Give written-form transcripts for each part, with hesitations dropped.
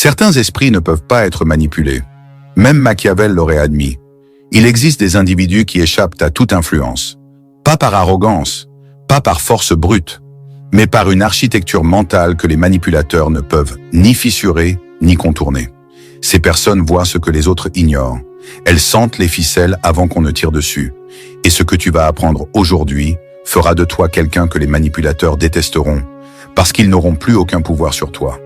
Certains esprits ne peuvent pas être manipulés. Même Machiavel l'aurait admis. Il existe des individus qui échappent à toute influence. Pas par arrogance, pas par force brute, mais par une architecture mentale que les manipulateurs ne peuvent ni fissurer, ni contourner. Ces personnes voient ce que les autres ignorent. Elles sentent les ficelles avant qu'on ne tire dessus. Et ce que tu vas apprendre aujourd'hui fera de toi quelqu'un que les manipulateurs détesteront, parce qu'ils n'auront plus aucun pouvoir sur toi.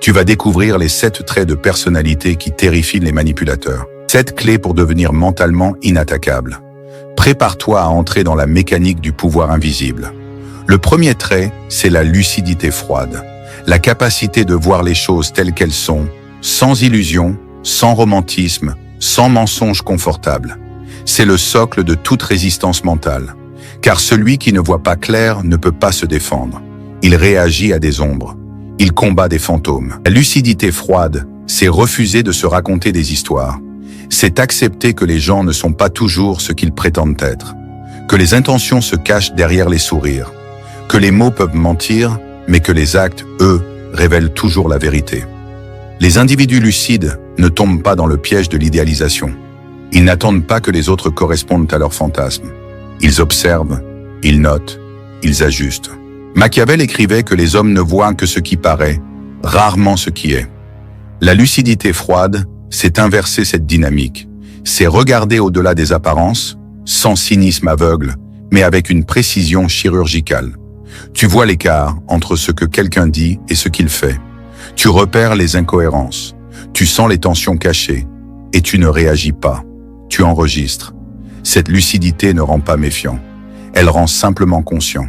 Tu vas découvrir les 7 traits de personnalité qui terrifient les manipulateurs. 7 clés pour devenir mentalement inattaquable. Prépare-toi à entrer dans la mécanique du pouvoir invisible. Le premier trait, c'est la lucidité froide. La capacité de voir les choses telles qu'elles sont, sans illusion, sans romantisme, sans mensonge confortable. C'est le socle de toute résistance mentale. Car celui qui ne voit pas clair ne peut pas se défendre. Il réagit à des ombres. Il combat des fantômes. La lucidité froide, c'est refuser de se raconter des histoires. C'est accepter que les gens ne sont pas toujours ce qu'ils prétendent être. Que les intentions se cachent derrière les sourires. Que les mots peuvent mentir, mais que les actes, eux, révèlent toujours la vérité. Les individus lucides ne tombent pas dans le piège de l'idéalisation. Ils n'attendent pas que les autres correspondent à leurs fantasmes. Ils observent, ils notent, ils ajustent. Machiavel écrivait que les hommes ne voient que ce qui paraît, rarement ce qui est. La lucidité froide, c'est inverser cette dynamique. C'est regarder au-delà des apparences, sans cynisme aveugle, mais avec une précision chirurgicale. Tu vois l'écart entre ce que quelqu'un dit et ce qu'il fait. Tu repères les incohérences. Tu sens les tensions cachées. Et tu ne réagis pas. Tu enregistres. Cette lucidité ne rend pas méfiant. Elle rend simplement conscient.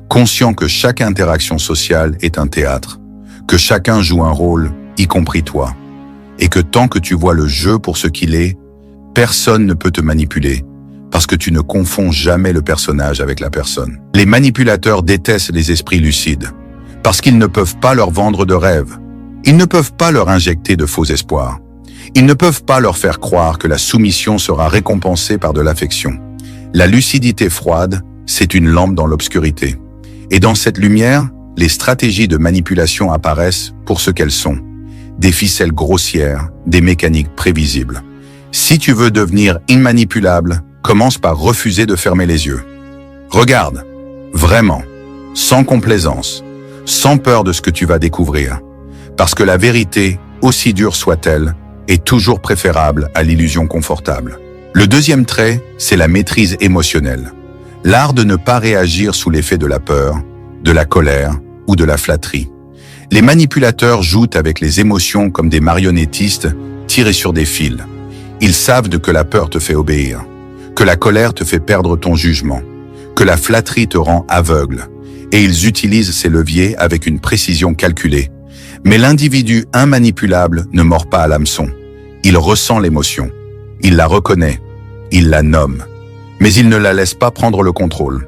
Conscient que chaque interaction sociale est un théâtre. Que chacun joue un rôle, y compris toi. Et que tant que tu vois le jeu pour ce qu'il est, personne ne peut te manipuler, parce que tu ne confonds jamais le personnage avec la personne. Les manipulateurs détestent les esprits lucides, parce qu'ils ne peuvent pas leur vendre de rêves. Ils ne peuvent pas leur injecter de faux espoirs. Ils ne peuvent pas leur faire croire que la soumission sera récompensée par de l'affection. La lucidité froide, c'est une lampe dans l'obscurité. Et dans cette lumière, les stratégies de manipulation apparaissent pour ce qu'elles sont. Des ficelles grossières, des mécaniques prévisibles. Si tu veux devenir immanipulable, commence par refuser de fermer les yeux. Regarde, vraiment, sans complaisance, sans peur de ce que tu vas découvrir. Parce que la vérité, aussi dure soit-elle, est toujours préférable à l'illusion confortable. Le deuxième trait, c'est la maîtrise émotionnelle. L'art de ne pas réagir sous l'effet de la peur, de la colère ou de la flatterie. Les manipulateurs jouent avec les émotions comme des marionnettistes tirés sur des fils. Ils savent que la peur te fait obéir, que la colère te fait perdre ton jugement, que la flatterie te rend aveugle, et ils utilisent ces leviers avec une précision calculée. Mais l'individu immanipulable ne mord pas à l'hameçon. Il ressent l'émotion, il la reconnaît, il la nomme, mais il ne la laisse pas prendre le contrôle.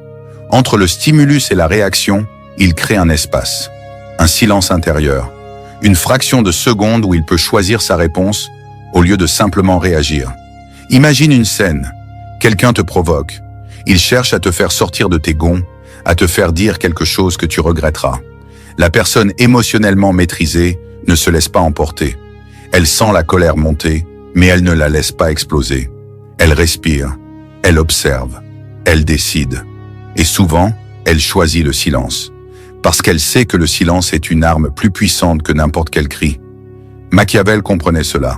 Entre le stimulus et la réaction, il crée un espace, un silence intérieur, une fraction de seconde où il peut choisir sa réponse au lieu de simplement réagir. Imagine une scène, quelqu'un te provoque, il cherche à te faire sortir de tes gonds, à te faire dire quelque chose que tu regretteras. La personne émotionnellement maîtrisée ne se laisse pas emporter. Elle sent la colère monter, mais elle ne la laisse pas exploser. Elle respire, elle observe, elle décide. Et souvent, elle choisit le silence. Parce qu'elle sait que le silence est une arme plus puissante que n'importe quel cri. Machiavel comprenait cela.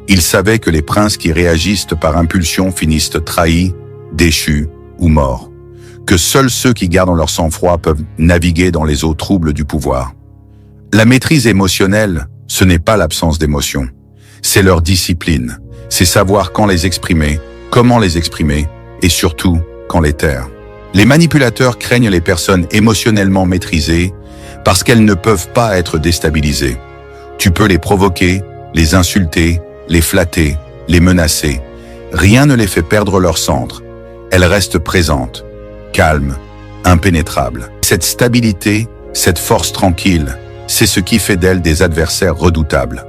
Il savait que les princes qui réagissent par impulsion finissent trahis, déchus ou morts. Que seuls ceux qui gardent leur sang-froid peuvent naviguer dans les eaux troubles du pouvoir. La maîtrise émotionnelle, ce n'est pas l'absence d'émotion. C'est leur discipline. C'est savoir quand les exprimer, comment les exprimer, et surtout, quand les taire. Les manipulateurs craignent les personnes émotionnellement maîtrisées parce qu'elles ne peuvent pas être déstabilisées. Tu peux les provoquer, les insulter, les flatter, les menacer. Rien ne les fait perdre leur centre. Elles restent présentes, calmes, impénétrables. Cette stabilité, cette force tranquille, c'est ce qui fait d'elles des adversaires redoutables.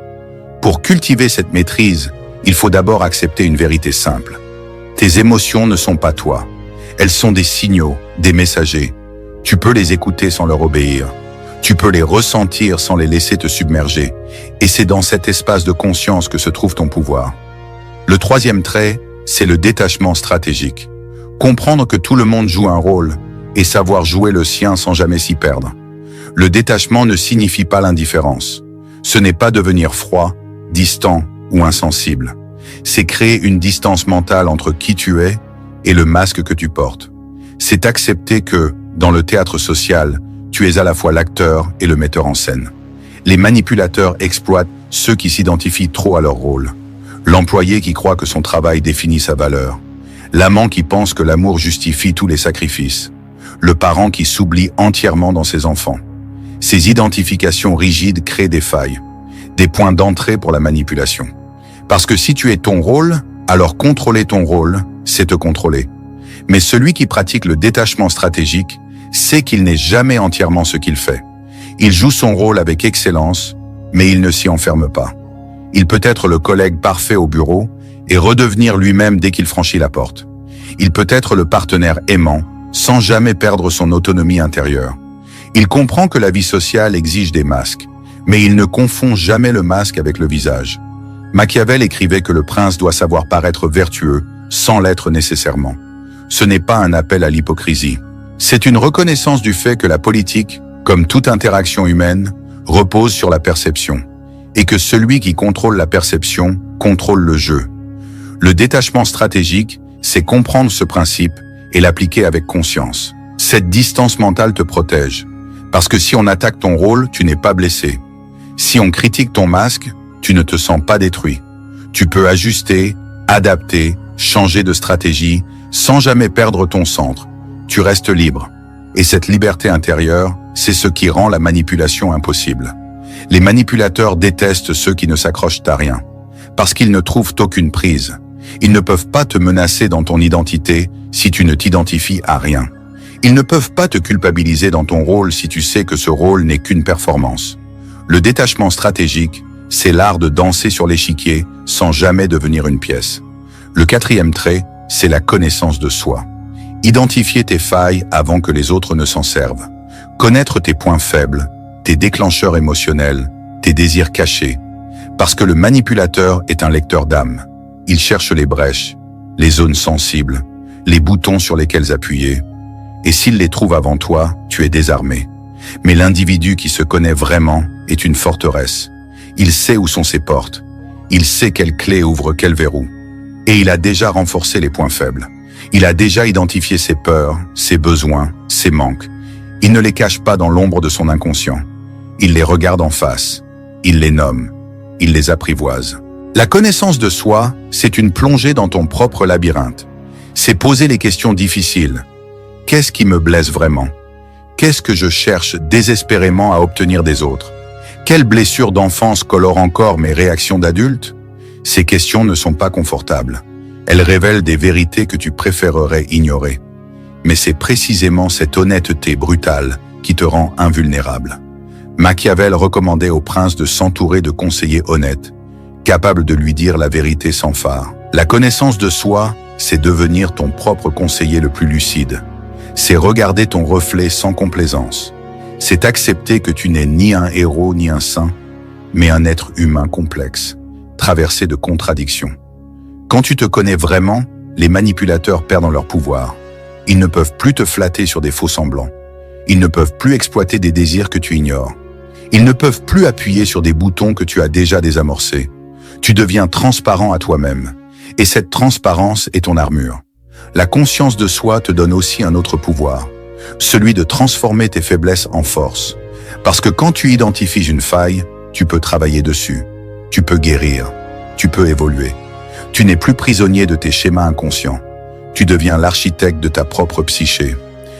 Pour cultiver cette maîtrise, il faut d'abord accepter une vérité simple. Tes émotions ne sont pas toi. Elles sont des signaux, des messagers. Tu peux les écouter sans leur obéir. Tu peux les ressentir sans les laisser te submerger. Et c'est dans cet espace de conscience que se trouve ton pouvoir. Le troisième trait, c'est le détachement stratégique. Comprendre que tout le monde joue un rôle et savoir jouer le sien sans jamais s'y perdre. Le détachement ne signifie pas l'indifférence. Ce n'est pas devenir froid, distant ou insensible. C'est créer une distance mentale entre qui tu es et le masque que tu portes. C'est accepter que, dans le théâtre social, tu es à la fois l'acteur et le metteur en scène. Les manipulateurs exploitent ceux qui s'identifient trop à leur rôle. L'employé qui croit que son travail définit sa valeur. L'amant qui pense que l'amour justifie tous les sacrifices. Le parent qui s'oublie entièrement dans ses enfants. Ces identifications rigides créent des failles, des points d'entrée pour la manipulation. Parce que si tu es ton rôle, alors contrôler ton rôle, c'est te contrôler. Mais celui qui pratique le détachement stratégique sait qu'il n'est jamais entièrement ce qu'il fait. Il joue son rôle avec excellence, mais il ne s'y enferme pas. Il peut être le collègue parfait au bureau et redevenir lui-même dès qu'il franchit la porte. Il peut être le partenaire aimant, sans jamais perdre son autonomie intérieure. Il comprend que la vie sociale exige des masques, mais il ne confond jamais le masque avec le visage. Machiavel écrivait que le prince doit savoir paraître vertueux, sans l'être nécessairement. Ce n'est pas un appel à l'hypocrisie. C'est une reconnaissance du fait que la politique, comme toute interaction humaine, repose sur la perception, et que celui qui contrôle la perception contrôle le jeu. Le détachement stratégique, c'est comprendre ce principe et l'appliquer avec conscience. Cette distance mentale te protège. Parce que si on attaque ton rôle, tu n'es pas blessé. Si on critique ton masque, tu ne te sens pas détruit. Tu peux ajuster, adapter, changer de stratégie, sans jamais perdre ton centre. Tu restes libre. Et cette liberté intérieure, c'est ce qui rend la manipulation impossible. Les manipulateurs détestent ceux qui ne s'accrochent à rien. Parce qu'ils ne trouvent aucune prise. Ils ne peuvent pas te menacer dans ton identité si tu ne t'identifies à rien. Ils ne peuvent pas te culpabiliser dans ton rôle si tu sais que ce rôle n'est qu'une performance. Le détachement stratégique, c'est l'art de danser sur l'échiquier sans jamais devenir une pièce. Le quatrième trait, c'est la connaissance de soi. Identifier tes failles avant que les autres ne s'en servent. Connaître tes points faibles, tes déclencheurs émotionnels, tes désirs cachés. Parce que le manipulateur est un lecteur d'âme. Il cherche les brèches, les zones sensibles, les boutons sur lesquels appuyer. Et s'il les trouve avant toi, tu es désarmé. Mais l'individu qui se connaît vraiment est une forteresse. Il sait où sont ses portes. Il sait quelle clé ouvre quel verrou. Et il a déjà renforcé les points faibles. Il a déjà identifié ses peurs, ses besoins, ses manques. Il ne les cache pas dans l'ombre de son inconscient. Il les regarde en face. Il les nomme. Il les apprivoise. La connaissance de soi, c'est une plongée dans ton propre labyrinthe. C'est poser les questions difficiles. Qu'est-ce qui me blesse vraiment? Qu'est-ce que je cherche désespérément à obtenir des autres? Quelle blessure d'enfance colore encore mes réactions d'adulte? Ces questions ne sont pas confortables. Elles révèlent des vérités que tu préférerais ignorer. Mais c'est précisément cette honnêteté brutale qui te rend invulnérable. Machiavel recommandait au prince de s'entourer de conseillers honnêtes, capables de lui dire la vérité sans phare. La connaissance de soi, c'est devenir ton propre conseiller le plus lucide. C'est regarder ton reflet sans complaisance. C'est accepter que tu n'es ni un héros ni un saint, mais un être humain complexe, traversé de contradictions. Quand tu te connais vraiment, les manipulateurs perdent leur pouvoir. Ils ne peuvent plus te flatter sur des faux semblants. Ils ne peuvent plus exploiter des désirs que tu ignores. Ils ne peuvent plus appuyer sur des boutons que tu as déjà désamorcés. Tu deviens transparent à toi-même. Et cette transparence est ton armure. La conscience de soi te donne aussi un autre pouvoir, celui de transformer tes faiblesses en force. Parce que quand tu identifies une faille, tu peux travailler dessus. Tu peux guérir. Tu peux évoluer. Tu n'es plus prisonnier de tes schémas inconscients. Tu deviens l'architecte de ta propre psyché.